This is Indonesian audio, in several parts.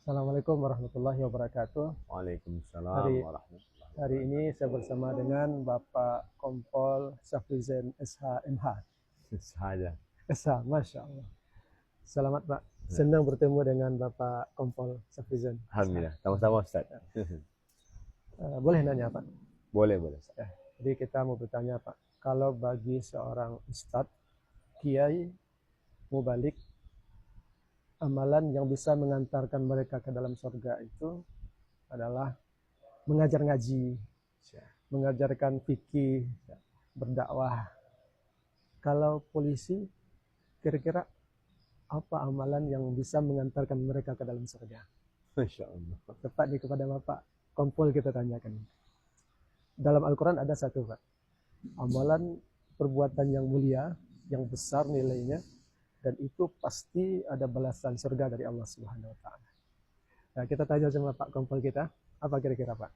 Assalamualaikum warahmatullahi wabarakatuh. Waalaikumsalam Hari warahmatullahi hari wabarakatuh. ini saya bersama dengan Bapak Kompol Syafrizen SHMH. Saja. SH, Masya Allah. Selamat Pak. Senang bertemu dengan Bapak Kompol Syafrizen. Alhamdulillah. Sama-sama Ustaz. Boleh nanya Pak? Boleh, boleh Ustaz. Ya, jadi kita mau bertanya Pak. Kalau bagi seorang Ustadz, Kiai, Mubalik, amalan yang bisa mengantarkan mereka ke dalam surga itu adalah mengajar ngaji, mengajarkan fikih, berdakwah. Kalau polisi, kira-kira apa amalan yang bisa mengantarkan mereka ke dalam surga? Masya Allah. Tepat nih kepada Bapak Kompol kita tanyakan. Dalam Al-Quran ada satu Pak, amalan perbuatan yang mulia, yang besar nilainya, dan itu pasti ada balasan surga dari Allah Subhanahu Wa Taala. Nah, kita tanya sama Pak Kompol kita, apa kira-kira Pak?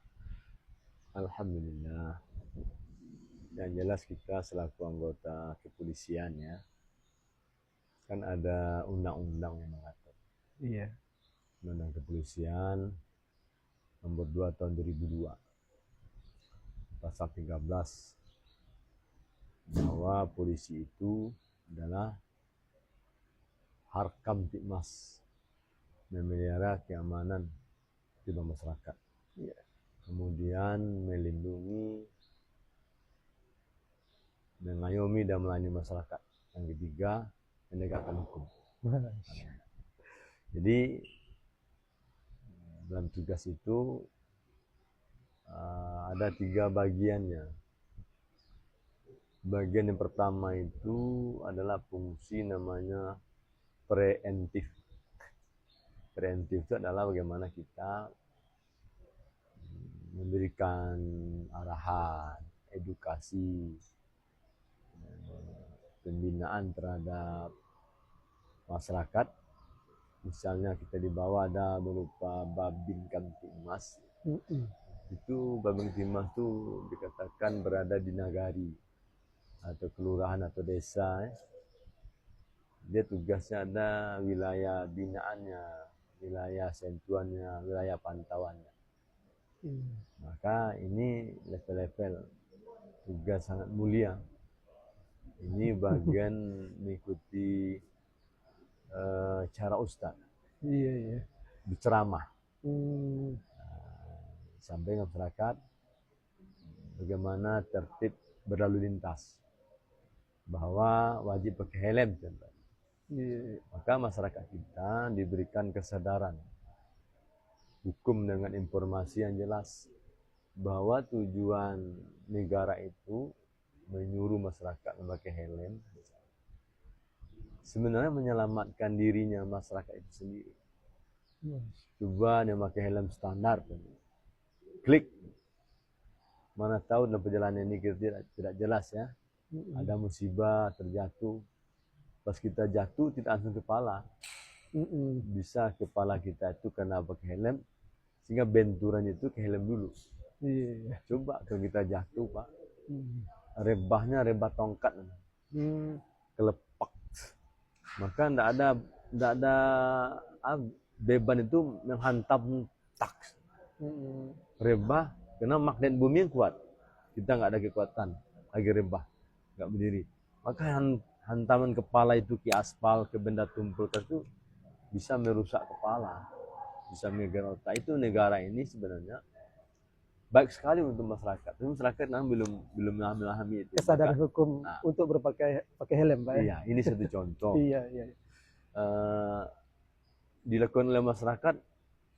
Alhamdulillah. Yang jelas kita selaku anggota kepolisian ya, kan ada undang-undang yang mengatur. Iya. Undang-undang kepolisian nomor 2 tahun 2002. Pasal 13 bahwa polisi itu adalah harkam tikmas, memelihara keamanan di masyarakat. Iya. Kemudian melindungi, mengayomi dan melayani masyarakat. Yang ketiga, menegakkan hukum. Jadi dalam tugas itu ada 3 bagiannya. Bagian yang pertama itu adalah fungsi namanya preventif. Preventif itu adalah bagaimana kita memberikan arahan, edukasi, pembinaan terhadap masyarakat. Misalnya kita di bawah ada berupa Babin Kamtibmas. Itu Babin Kamtibmas itu dikatakan berada di nagari atau kelurahan atau desa. Dia tugasnya ada wilayah binaannya, wilayah sentuhannya, wilayah pantauannya. Maka ini level-level tugas sangat mulia. Ini bagian mengikuti cara Ustaz. Iya, iya. Berceramah. Sampai ke masyarakat bagaimana tertib berlalu lintas. Bahwa wajib pakai helm contohnya. Maka masyarakat kita diberikan kesadaran hukum dengan informasi yang jelas bahwa tujuan negara itu menyuruh masyarakat memakai helm sebenarnya menyelamatkan dirinya masyarakat itu sendiri. Coba dia pakai helm standar, klik, mana tahu dalam perjalanan ini kita tidak jelas ya, ada musibah terjatuh, pas kita jatuh tidak langsung kepala, bisa kepala kita itu kena pakai helm sehingga benturannya itu ke helm dulu. Coba kalau kita jatuh Pak, rebahnya rebah tongkat, kelepak, maka tidak ada beban itu menghantam tak, rebah karena magnet bumi yang kuat, kita nggak ada kekuatan lagi rebah, nggak berdiri, maka hantaman kepala itu ke aspal, ke benda tumpul itu bisa merusak kepala, bisa menggerak otak. Itu negara ini sebenarnya baik sekali untuk masyarakat, tapi masyarakat belum memahami itu. Kesadaran hukum untuk pakai helm, Pak. Iya, ini satu contoh. Iya. Dilakukan oleh masyarakat,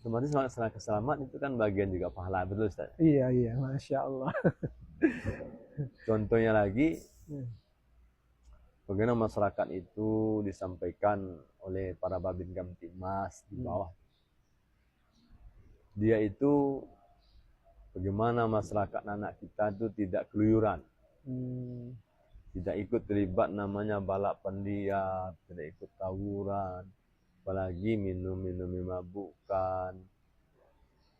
otomatis masyarakat selamat itu kan bagian juga pahala, betul Ustaz? Iya, Masya Allah. Contohnya lagi, bagaimana masyarakat itu disampaikan oleh para Babin Kamtibmas di bawah. Dia itu bagaimana masyarakat anak kita itu tidak keluyuran, tidak ikut terlibat namanya balapan liar, tidak ikut tawuran, apalagi minum mabukkan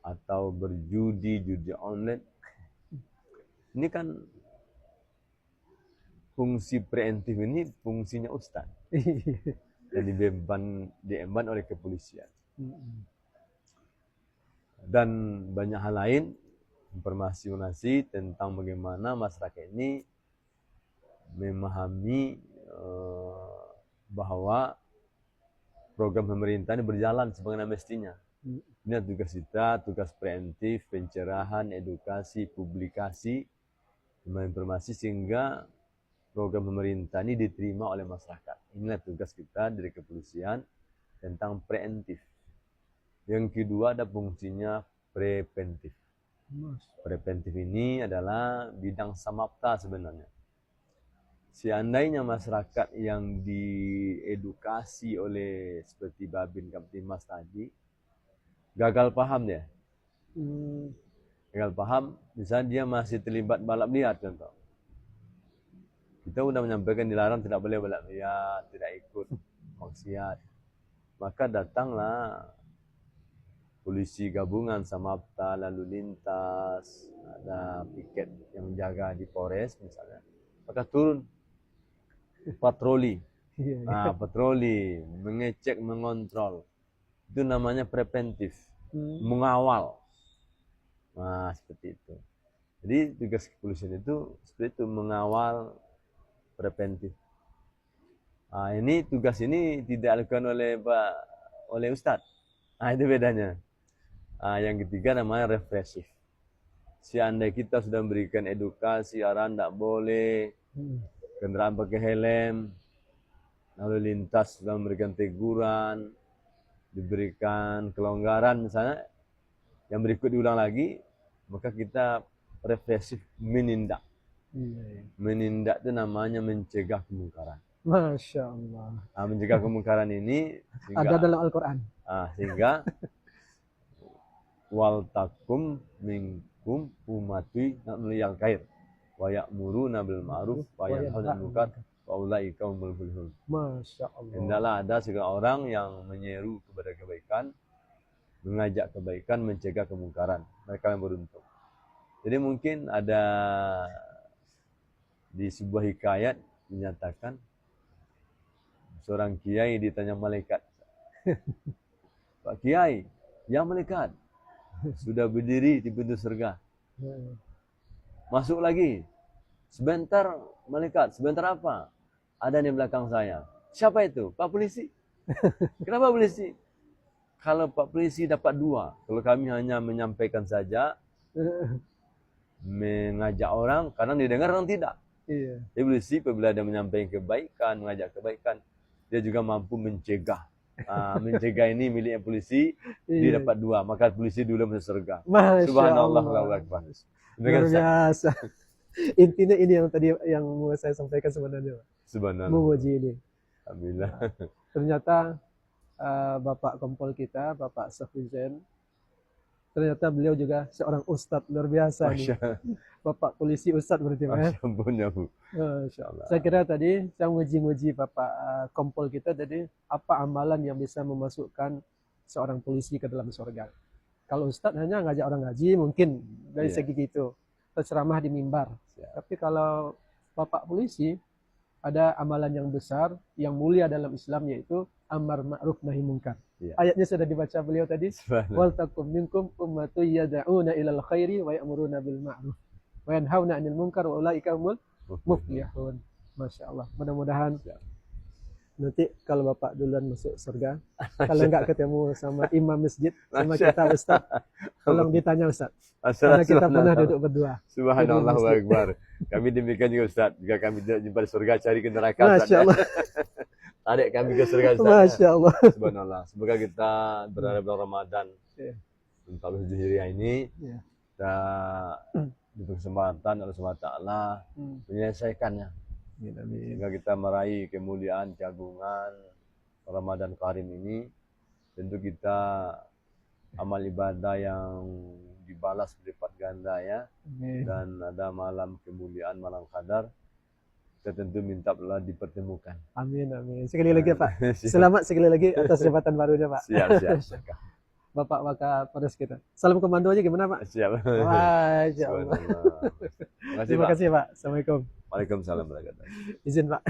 atau judi online. Ini kan fungsi preventif, ini fungsinya Ustaz dan diemban oleh kepolisian. dan banyak hal lain, informasi tentang bagaimana masyarakat ini memahami bahwa program pemerintah ini berjalan sebagaimana mestinya. Ini tugas kita, tugas preventif, pencerahan, edukasi, publikasi, informasi sehingga program pemerintah ini diterima oleh masyarakat. Inilah tugas kita dari kepolisian tentang preventif. Yang kedua ada fungsinya preventif. Preventif ini adalah bidang samapta sebenarnya. Seandainya masyarakat yang diedukasi oleh seperti Babin Kamtimas tadi gagal paham dia. Gagal paham, misalnya dia masih terlibat balap liar contoh. Kita sudah menyampaikan dilarang tidak boleh balap liar, tidak ikut maksiat. Maka datanglah polisi gabungan Samapta, lalu lintas, ada piket yang jaga di Polres misalnya. Maka turun patroli. Patroli, mengecek, mengontrol. Itu namanya preventif, mengawal. Nah, seperti itu. Jadi tugas kepolisian itu seperti itu, mengawal preventif. Nah, ini tugas ini tidak dilakukan oleh Ustadz. Nah, itu bedanya. Nah, yang ketiga namanya represif. Seandainya kita sudah memberikan edukasi, arahan tidak boleh, kendaraan pakai helm, lalu lintas sudah memberikan teguran, diberikan kelonggaran misalnya, yang berikut diulang lagi, maka kita represif menindak. Menindak itu namanya mencegah kemungkaran. Masya Allah. Nah, mencegah kemungkaran ini ada dalam Al-Quran. Sehingga wal takum minkum ummati ya'muruna khair wa ya'muruna bil ma'ruf wa yanhauna 'anil munkar wa ulaika humul muflihun. Masya Allah. Hendaklah ada seorang yang menyeru kepada kebaikan, mengajak kebaikan, mencegah kemungkaran. Mereka yang beruntung. Jadi mungkin ada di sebuah hikayat dinyatakan seorang kiai ditanya malaikat, Pak Kiai, ya malaikat, sudah berdiri di pintu surga. Masuk lagi. Sebentar malaikat, sebentar apa? Ada di belakang saya. Siapa itu? Pak polisi. Kenapa polisi? Kalau Pak polisi dapat 2. Kalau kami hanya menyampaikan saja, mengajak orang, kadang didengar, kadang tidak. Iya. Jadi polisi apabila dia menyampaikan kebaikan, mengajak kebaikan, dia juga mampu mencegah. Mencegah ini miliknya polisi, dia dapat 2. Maka polisi dulu masuk surga. Subhanallah, Allahu Akbar. Luar biasa. Intinya ini yang tadi yang mau saya sampaikan sebenarnya. Subhanallah. Memuji ini. Alhamdulillah. Ternyata Bapak Kompol kita, Bapak Safrizen, ternyata beliau juga seorang ustadz luar biasa nih. Bapak polisi ustadz berarti Pak. Ampun ya Bu. Masya Allah. Saya kira tadi saya muji-muji Bapak Kompol kita tadi, apa amalan yang bisa memasukkan seorang polisi ke dalam surga. Kalau ustadz hanya ngajak orang ngaji mungkin dari segi gitu, ceramah di mimbar. Tapi kalau Bapak polisi ada amalan yang besar, yang mulia dalam Islam, yaitu amar ma'ruf nahi munkar. Ayatnya sudah dibaca beliau tadi. Wal takum minkum ummatun yad'una ilal khairi wa ya'muruna bil ma'ruf wa yanhauna 'anil munkar wa ulaika humul muflihun. Masya Allah. Mudah-mudahan nanti kalau Bapak duluan masuk surga, kalau enggak ketemu sama imam masjid, sama kita Ustaz, tolong ditanya Ustaz. Karena kita pernah duduk berdua. Subhanallah wa akbar. Kami demikian juga Ustaz. Jika kami tidak jumpa di surga, cari ke neraka. Masya Allah. Tarik kami ke surga Ustaz. Masya Allah. Subhanallah. Semoga kita berada bulan Ramadan. Untuk Hijriah ini, kita diberi kesempatan oleh Allah SWT menyelesaikannya. Sehingga kita meraih kemuliaan keagungan Ramadan Karim ini. Tentu kita amal ibadah yang dibalas berlipat ganda ya. Dan ada malam kemuliaan, malam qadar. Kita tentu minta Allah dipertemukan. Amin, amin. Sekali lagi Pak. Selamat sekali lagi atas jabatan barunya Pak. Siap. Bapak Wakapolres kita. Salam komando aja gimana Pak? Siap. Masya Allah. Terima kasih Pak. Assalamualaikum. Waalaikumsalam warahmatullahi wabarakatuh. Izin Pak.